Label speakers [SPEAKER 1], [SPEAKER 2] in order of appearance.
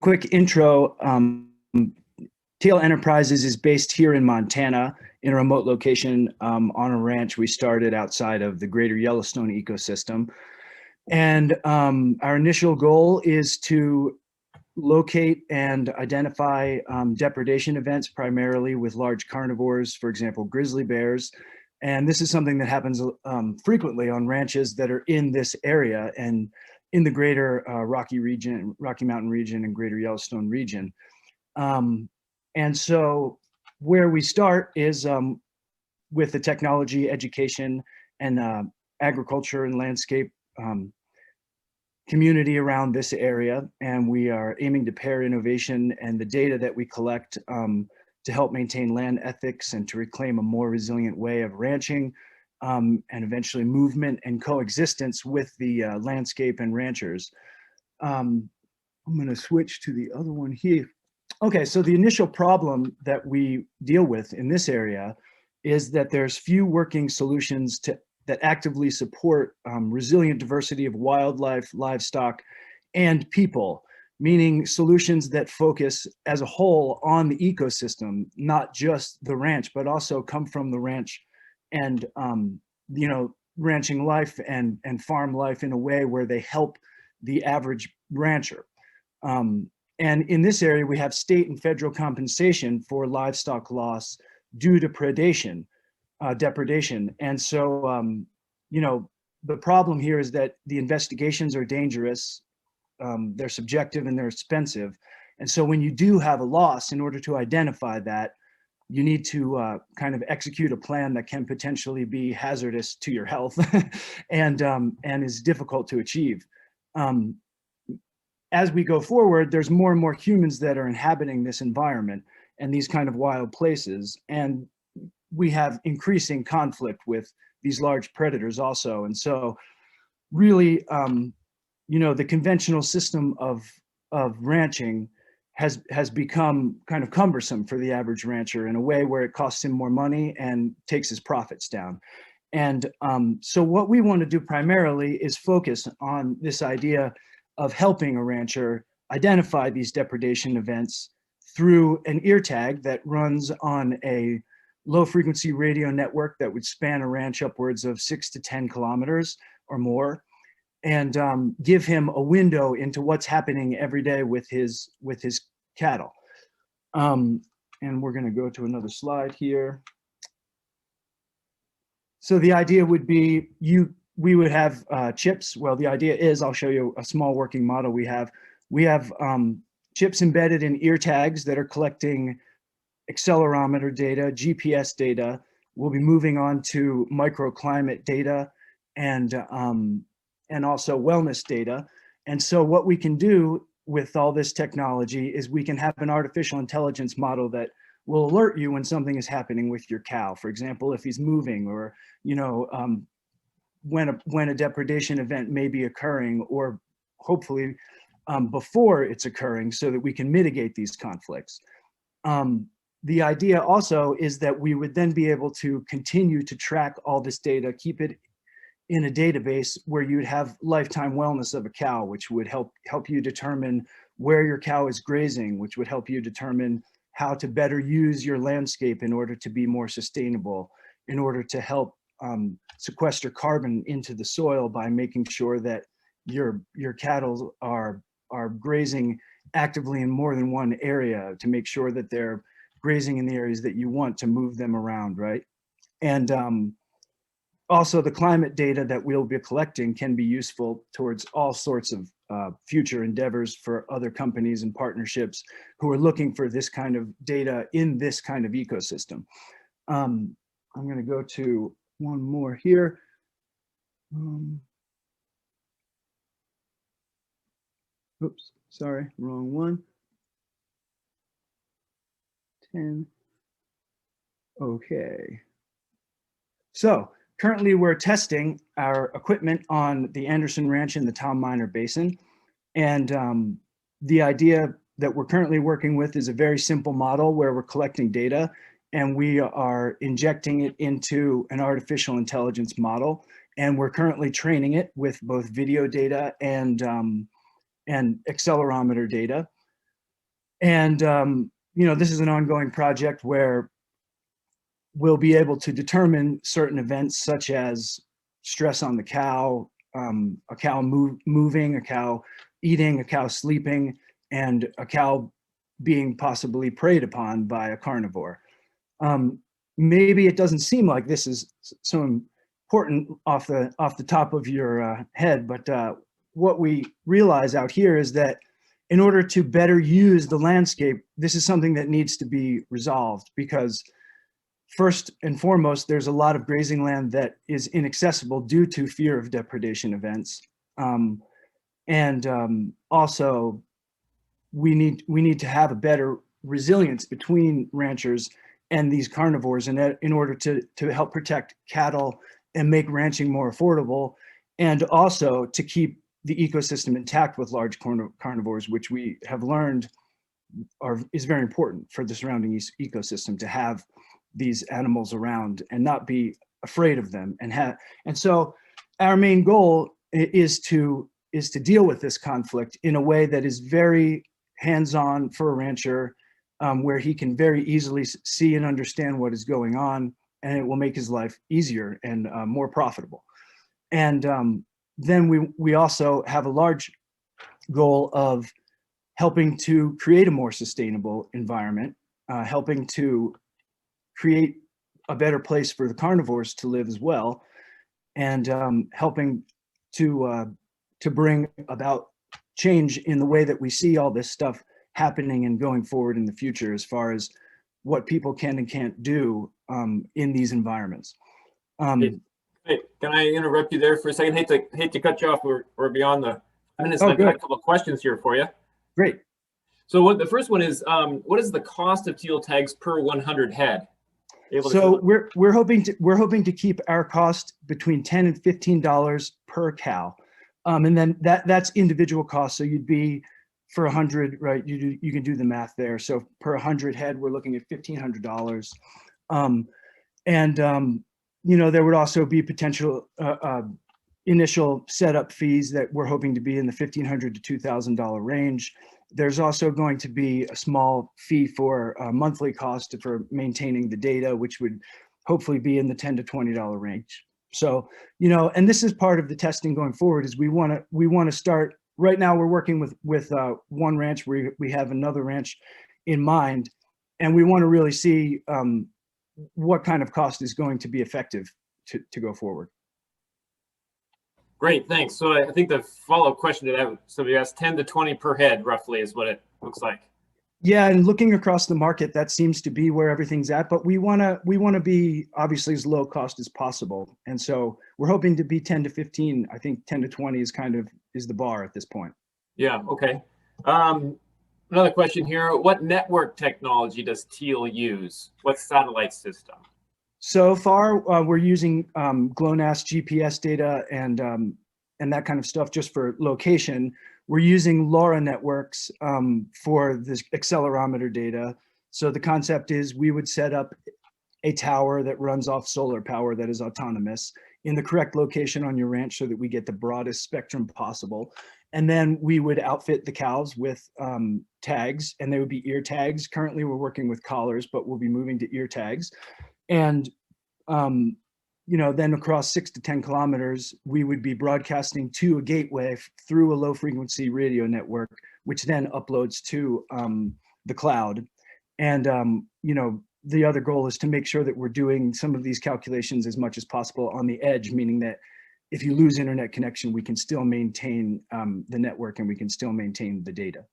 [SPEAKER 1] quick intro. Teal Enterprises is based here in Montana in a remote location on a ranch we started outside of the greater Yellowstone ecosystem. And our initial goal is to locate and identify depredation events, primarily with large carnivores, for example, grizzly bears. And this is something that happens frequently on ranches that are in this area and in the greater Rocky Mountain region and greater Yellowstone region. And so where we start is with the technology, education, and agriculture and landscape community around this area. And we are aiming to pair innovation and the data that we collect to help maintain land ethics and to reclaim a more resilient way of ranching and eventually movement and coexistence with the landscape and ranchers. I'm going to switch to the other one here. Okay, so the initial problem that we deal with in this area is that there's few working solutions that actively support resilient diversity of wildlife, livestock, and people, meaning solutions that focus as a whole on the ecosystem, not just the ranch, but also come from the ranch and ranching life and farm life in a way where they help the average rancher. And in this area, we have state and federal compensation for livestock loss due to depredation. And so, the problem here is that the investigations are dangerous, they're subjective, and they're expensive. And so when you do have a loss, in order to identify that, you need to kind of execute a plan that can potentially be hazardous to your health and is difficult to achieve. As we go forward, there's more and more humans that are inhabiting this environment and these kind of wild places. And we have increasing conflict with these large predators also. And so really, the conventional system of ranching has become kind of cumbersome for the average rancher in a way where it costs him more money and takes his profits down. And so what we want to do primarily is focus on this idea of helping a rancher identify these depredation events through an ear tag that runs on a low frequency radio network that would span a ranch upwards of 6 to 10 kilometers or more, and give him a window into what's happening every day with his cattle. And we're going to go to another slide here. So the idea would be we would have chips. Well, the idea is, I'll show you a small working model we have. We have chips embedded in ear tags that are collecting accelerometer data, GPS data. We'll be moving on to microclimate data and also wellness data. And so what we can do with all this technology is we can have an artificial intelligence model that will alert you when something is happening with your cow. For example, if he's moving, or when a depredation event may be occurring, or hopefully before it's occurring, so that we can mitigate these conflicts. The idea also is that we would then be able to continue to track all this data, keep it in a database where you'd have lifetime wellness of a cow, which would help you determine where your cow is grazing, which would help you determine how to better use your landscape in order to be more sustainable, in order to help sequester carbon into the soil by making sure that your cattle are grazing actively in more than one area, to make sure that they're grazing in the areas that you want to move them around, right? And also the climate data that we'll be collecting can be useful towards all sorts of future endeavors for other companies and partnerships who are looking for this kind of data in this kind of ecosystem. I'm going to go to one more here. Oops, sorry, wrong one. 10. Okay. So currently we're testing our equipment on the Anderson Ranch in the Tom Minor Basin. And the idea that we're currently working with is a very simple model where we're collecting data and we are injecting it into an artificial intelligence model. And we're currently training it with both video data and accelerometer data. And, this is an ongoing project where we'll be able to determine certain events such as stress on the cow, a cow moving, a cow eating, a cow sleeping, and a cow being possibly preyed upon by a carnivore. Maybe it doesn't seem like this is so important off the top of your head, but what we realize out here is that in order to better use the landscape, this is something that needs to be resolved, because first and foremost, there's a lot of grazing land that is inaccessible due to fear of depredation events. Also, we need to have a better resilience between ranchers and these carnivores in order to help protect cattle and make ranching more affordable, and also to keep the ecosystem intact with large carnivores, which we have learned is very important for the surrounding ecosystem, to have these animals around and not be afraid of them. And so our main goal is to deal with this conflict in a way that is very hands-on for a rancher, where he can very easily see and understand what is going on, and it will make his life easier and more profitable. And then we also have a large goal of helping to create a more sustainable environment, helping to create a better place for the carnivores to live as well, and helping to bring about change in the way that we see all this stuff happening and going forward in the future, as far as what people can and can't do in these environments.
[SPEAKER 2] Hey, can I interrupt you there for a second? Hate to cut you off. We're beyond the minutes.
[SPEAKER 1] Oh,
[SPEAKER 2] I've got a couple of questions here for you.
[SPEAKER 1] Great.
[SPEAKER 2] So the first one is, what is the cost of teal tags per 100 head?
[SPEAKER 1] So we're hoping to keep our cost between $10 and $15 per cow, and then that's individual cost. So you'd be for 100, right? You can do the math there. So per 100 head, we're looking at $1,500, there would also be potential initial setup fees that we're hoping to be in the $1,500 to $2,000 range. There's also going to be a small fee for a monthly cost for maintaining the data, which would hopefully be in the $10 to $20 range. So, and this is part of the testing going forward, is we want to start. Right now, we're working with one ranch. We have another ranch in mind, and we want to really see what kind of cost is going to be effective to go forward.
[SPEAKER 2] Great, thanks. So I think the follow-up question to that, somebody asked 10 to 20 per head, roughly, is what it looks like.
[SPEAKER 1] Yeah, and looking across the market, that seems to be where everything's at. But we want to be obviously as low cost as possible, and so we're hoping to be 10 to 15. I think 10 to 20 is the bar at this point.
[SPEAKER 2] Yeah. Okay. Another question here: what network technology does Teal use? What satellite system?
[SPEAKER 1] So far, we're using GLONASS GPS data and that kind of stuff just for location. We're using LoRa networks for this accelerometer data. So the concept is we would set up a tower that runs off solar power that is autonomous in the correct location on your ranch so that we get the broadest spectrum possible. And then we would outfit the cows with tags, and they would be ear tags. Currently, we're working with collars, but we'll be moving to ear tags. And then across 6 to 10 kilometers, we would be broadcasting to a gateway through a low frequency radio network, which then uploads to the cloud. And, the other goal is to make sure that we're doing some of these calculations as much as possible on the edge, meaning that if you lose internet connection, we can still maintain the network and we can still maintain the data.